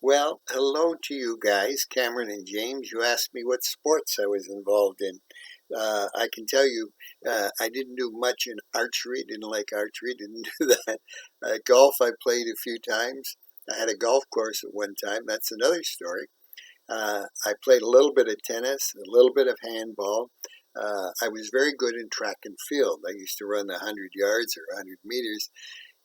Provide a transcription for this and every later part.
Well, hello to you guys, Cameron and James. You asked me what sports I was involved in. I can tell you, I didn't do much in archery. Didn't like archery. Didn't do that. Golf, I played a few times. I had a golf course at one time. That's another story. I played a little bit of tennis, a little bit of handball. I was very good in track and field. I used to run 100 yards or 100 meters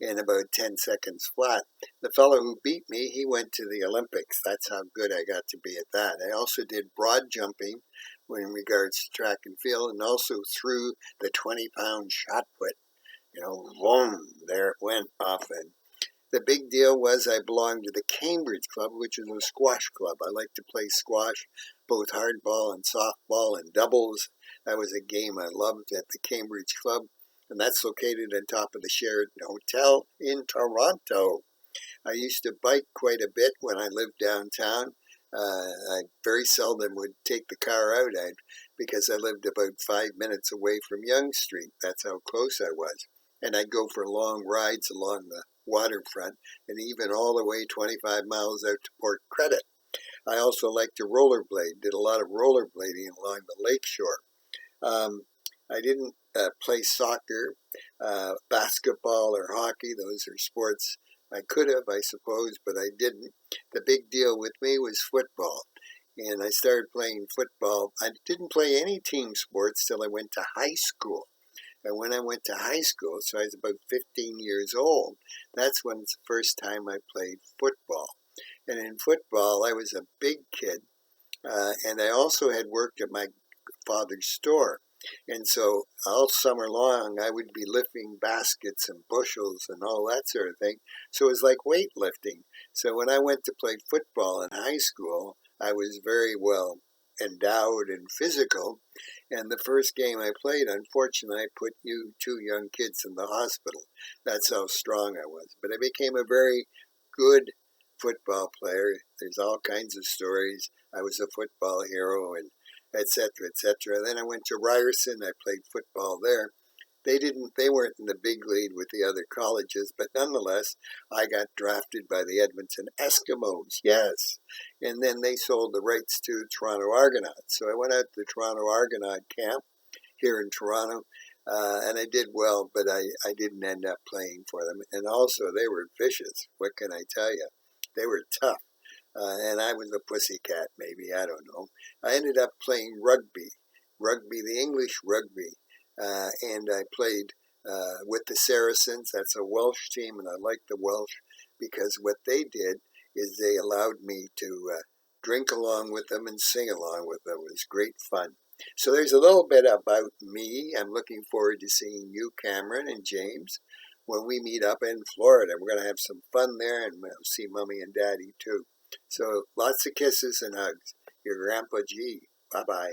in about 10 seconds flat. The fellow who beat me, he went to the Olympics. That's how good I got to be at that. I also did broad jumping in regards to track and field, and also threw the 20-pound shot put. Boom, there it went off. And the big deal was I belonged to the Cambridge Club, which is a squash club. I like to play squash, both hardball and softball and doubles. That was a game I loved at the Cambridge Club, and that's located on top of the Sheraton Hotel in Toronto. I used to bike quite a bit when I lived downtown. I very seldom would take the car out because I lived about 5 minutes away from Yonge Street. That's how close I was. And I'd go for long rides along the waterfront and even all the way 25 miles out to Port Credit. I also liked to rollerblade, did a lot of rollerblading along the lakeshore. I didn't play soccer, basketball, or hockey. Those are sports I could have, I suppose, but I didn't. The big deal with me was football. And I started playing football. I didn't play any team sports till I went to high school. And when I went to high school, so I was about 15 years old, that's when it's the first time I played football. And in football, I was a big kid. And I also had worked at my father's store. And so all summer long, I would be lifting baskets and bushels and all that sort of thing. So it was like weightlifting. So when I went to play football in high school, I was very well endowed and physical. And the first game I played, unfortunately, I put two young kids in the hospital. That's how strong I was. But I became a very good football player. There's all kinds of stories. I was a football hero and etc., etc. Then I went to Ryerson. I played football there. They weren't in the big league with the other colleges, but nonetheless, I got drafted by the Edmonton Eskimos. Yes. And then they sold the rights to Toronto Argonauts. So I went out to the Toronto Argonaut camp here in Toronto, and I did well, but I didn't end up playing for them. And also, they were vicious. What can I tell you? They were tough. And I was a pussycat, maybe, I don't know. I ended up playing rugby, the English rugby, and I played with the Saracens. That's a Welsh team, and I liked the Welsh because what they did is they allowed me to drink along with them and sing along with them. It was great fun. So there's a little bit about me. I'm looking forward to seeing you, Cameron and James, when we meet up in Florida. We're going to have some fun there, and we'll see Mommy and Daddy, too. So lots of kisses and hugs. Your Grandpa G. Bye-bye.